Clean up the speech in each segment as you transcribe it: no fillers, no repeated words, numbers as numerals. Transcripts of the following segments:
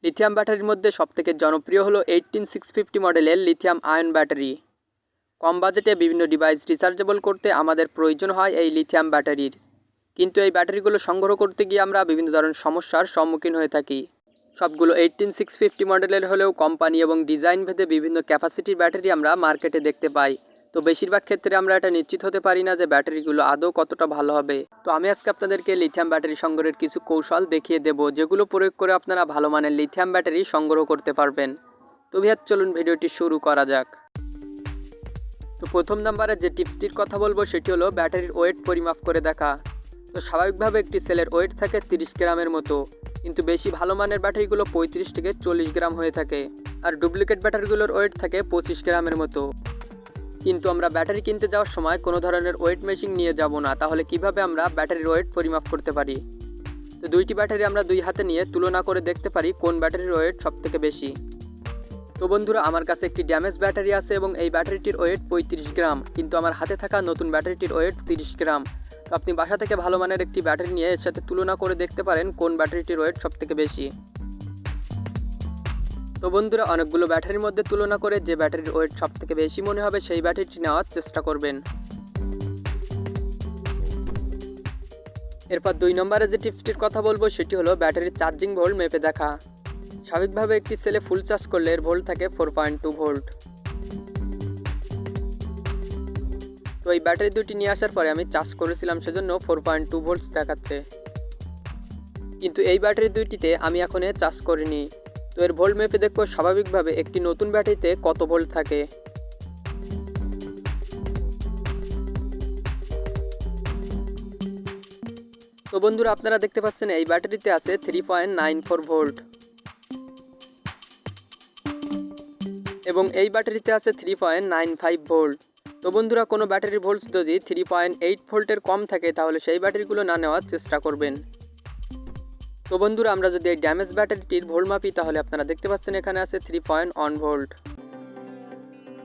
Lithium ব্যাটারির মধ্যে সবথেকে জনপ্রিয় হলো 18650 মডেলের লিথিয়াম আয়ন ব্যাটারি। কম বাজেটে বিভিন্ন ডিভাইস রিচার্জেবল করতে আমাদের প্রয়োজন হয় এই লিথিয়াম ব্যাটারির। কিন্তু এই ব্যাটারিগুলো সংগ্রহ করতে গিয়ে আমরা বিভিন্ন ধরনের সমস্যার সম্মুখীন হয়ে থাকি। সবগুলো 18650 মডেলের হলেও কোম্পানি এবং ডিজাইন ভেদে বিভিন্ন ক্যাপাসিটির ব্যাটারি আমরা মার্কেটে দেখতে পাই। তো বেশিরভাগ ক্ষেত্রে আমরা এটা নিশ্চিত হতে পারি না যে ব্যাটারিগুলো আদৌ কতটা ভালো হবে। তো আমি আজকে আপনাদেরকে লিথিয়াম ব্যাটারি সংগ্রহের কিছু কৌশল দেখিয়ে দেব, যেগুলো প্রয়োগ করে আপনারা ভালো মানের লিথিয়াম ব্যাটারি সংগ্রহ করতে পারবেন। তো ভিউয়ার্স, চলুন ভিডিওটি শুরু করা যাক। তো প্রথম নাম্বারে যে টিপসটির কথা বলবো সেটি হলো ব্যাটারির ওয়েট পরিমাপ করে দেখা। তো স্বাভাবিকভাবে একটি সেলের ওয়েট থাকে 30 গ্রামের মতো, কিন্তু বেশি ভালো মানের ব্যাটারিগুলো 35 থেকে 40 গ্রাম হয়ে থাকে, আর ডুপ্লিকেট ব্যাটারিগুলোর ওয়েট থাকে 25 গ্রামের মতো। কিন্তু আমরা ব্যাটারি কিনতে যাওয়ার সময় কোনো ধরনের ওয়েট মেশিন নিয়ে যাব না, তাহলে কিভাবে আমরা ব্যাটারির ওয়েট পরিমাপ করতে পারি? তো দুইটি ব্যাটারি আমরা দুই হাতে নিয়ে তুলনা করে দেখতে পারি কোন ব্যাটারির ওয়েট সবথেকে বেশি। তো বন্ধুরা, আমার কাছে একটি ড্যামেজ ব্যাটারি আছে এবং এই ব্যাটারিটির ওয়েট 35 গ্রাম, কিন্তু আমার হাতে থাকা নতুন ব্যাটারিটির ওয়েট 30 গ্রাম। তো আপনি বাসা থেকে ভালো মানের একটি ব্যাটারি নিয়ে এর সাথে তুলনা করে দেখতে পারেন কোন ব্যাটারিটির ওয়েট সবথেকে বেশি। তো বন্ধুরা, অনেকগুলো ব্যাটারির মধ্যে তুলনা করে যে ব্যাটারির ওয়েট সবথেকে বেশি মনে হবে সেই ব্যাটারিটি নেওয়ার চেষ্টা করবেন। এরপর 2 নম্বরে যে টিপসটির কথা বলবো সেটি হলো ব্যাটারির চার্জিং ভোল্ট মেপে দেখা। স্বাভাবিকভাবে একটি সেলে ফুল চার্জ করলে এর ভোল্ট থাকে 4.2 ভোল্ট। তো এই ব্যাটারি দুটি নিয়ে আসার পরে আমি চার্জ করেছিলাম, সেজন্য 4.2 ভোল্টস দেখাচ্ছে। কিন্তু এই ব্যাটারি দুইটিতে আমি এখন চার্জ করিনি। তো এর ভোল্ট মেপে দেখবো স্বাভাবিকভাবে একটি নতুন ব্যাটারিতে কত ভোল্ট থাকে। তো বন্ধুরা, আপনারা দেখতে পাচ্ছেন এই ব্যাটারিতে আছে 3.94 ভোল্ট এবং এই ব্যাটারিতে আছে 3.95 ভোল্ট। তো বন্ধুরা, কোনো ব্যাটারির ভোল্টস যদি 3.8 ভোল্টের কম থাকে তাহলে সেই ব্যাটারিগুলো না নেওয়ার চেষ্টা করবেন। তো বন্ধুরা, আমরা যদি এই ড্যামেজ ব্যাটারিটির ভোল্ট মাপি তাহলে আপনারা দেখতে পাচ্ছেন এখানে আছে 3.1 ভোল্ট।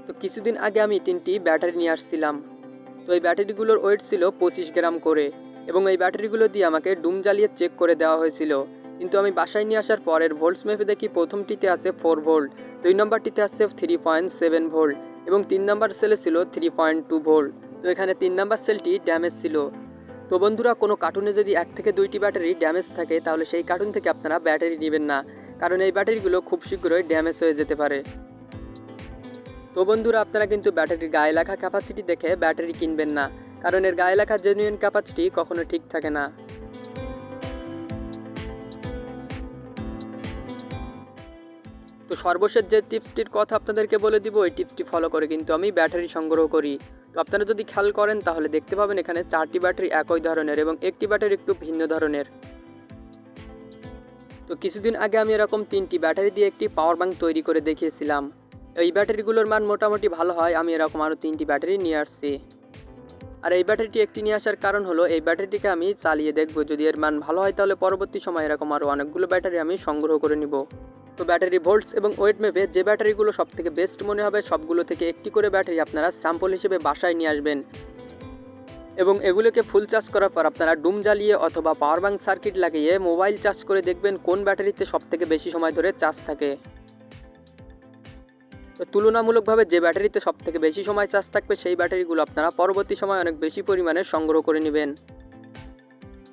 তো কিছুদিন আগে আমি 3টি ব্যাটারি নিয়ে আসছিলাম। তো এই ব্যাটারিগুলোর ওয়েট ছিল 25 গ্রাম করে এবং এই ব্যাটারিগুলো দিয়ে আমাকে ডুম জ্বালিয়ে চেক করে দেওয়া হয়েছিল। কিন্তু আমি বাসায় নিয়ে আসার পরের ভোল্টস মেপে দেখি প্রথমটিতে আছে 4 ভোল্ট, 2 নম্বরটিতে আছে 3.7 ভোল্ট এবং 3 নম্বর সেলে ছিল 3.2 ভোল্ট। তো এখানে 3 নম্বর সেলটি ড্যামেজ ছিল। তো বন্ধুরা, কোনো কার্টুনে যদি 1 থেকে 2টি ব্যাটারি ড্যামেজ থাকে তাহলে সেই কার্টুন থেকে আপনারা ব্যাটারি নেবেন না, কারণ এই ব্যাটারিগুলো খুব শীঘ্রই ড্যামেজ হয়ে যেতে পারে। তো বন্ধুরা, আপনারা কিন্তু ব্যাটারির গায়ে লেখা ক্যাপাসিটি দেখে ব্যাটারি কিনবেন না, কারণ এর গায়ে লেখা জেনুইন ক্যাপাসিটি কখনো ঠিক থাকে না। তো সর্বশেষ যে টিপসটির কথা আপনাদেরকে বলে দিব, এই টিপসটি ফলো করে কিন্তু আমি ব্যাটারি সংগ্রহ করি। তো আপনারা যদি খেয়াল করেন তাহলে দেখতে পাবেন এখানে 4টি ব্যাটারি একই ধরনের এবং একটি ব্যাটারি একটু ভিন্ন ধরনের। তো কিছুদিন আগে আমি এরকম 3টি ব্যাটারি দিয়ে একটি পাওয়ার ব্যাংক তৈরি করে দেখিয়েছিলাম। এই ব্যাটারিগুলোর মান মোটামুটি ভালো হয়, আমি এরকম আরও 3টি ব্যাটারি নিয়ে আসছি। আর এই ব্যাটারিটি একটি নিয়ে আসার কারণ হলো এই ব্যাটারিটিকে আমি চালিয়ে দেখব, যদি এর মান ভালো হয় তাহলে পরবর্তী সময় এরকম আরও অনেকগুলো ব্যাটারি আমি সংগ্রহ করে নিব। তো ব্যাটারি ভোল্টস এবং ওয়েট মেপে যে ব্যাটারিগুলো সবথেকে বেস্ট মনে হবে সবগুলো থেকে একটি করে ব্যাটারি আপনারা স্যাম্পল হিসেবে বাসায় নিয়ে আসবেন এবং এগুলোকে ফুল চার্জ করার পর আপনারা ডুম জ্বালিয়ে অথবা পাওয়ার ব্যাংক সার্কিট লাগিয়ে মোবাইল চার্জ করে দেখবেন কোন ব্যাটারিতে সবথেকে বেশি সময় ধরে চার্জ থাকে। তো তুলনামূলকভাবে যে ব্যাটারিতে সবথেকে বেশি সময় চার্জ থাকবে সেই ব্যাটারিগুলো আপনারা পরবর্তী সময় অনেক বেশি পরিমাণে সংগ্রহ করে নেবেন।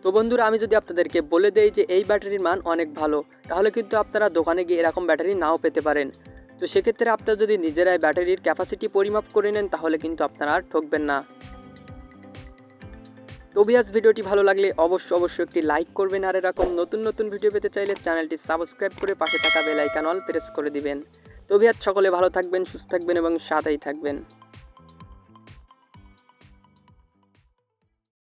তো বন্ধুরা, আমি যদি আপনাদেরকে বলে দেই যে এই ব্যাটারির মান অনেক ভালো, তাহলে কিন্তু আপনারা দোকানে গিয়ে এরকম ব্যাটারি নাও পেতে পারেন। তো সেক্ষেত্রে আপনারা যদি নিজেরাই ব্যাটারির ক্যাপাসিটি পরিমাপ করে নেন তাহলে কিন্তু আপনারা আর ঠকবেন না। তো ভিউয়ার্স, ভিডিওটি ভালো লাগলে অবশ্যই একটি লাইক করবেন, আর এরকম নতুন নতুন ভিডিও পেতে চাইলে চ্যানেলটি সাবস্ক্রাইব করে পাশে থাকা বেল আইকন অল প্রেস করে দিবেন। তো ভিউয়ার্স, সকলে ভালো থাকবেন, সুস্থ থাকবেন এবং সাথেই থাকবেন।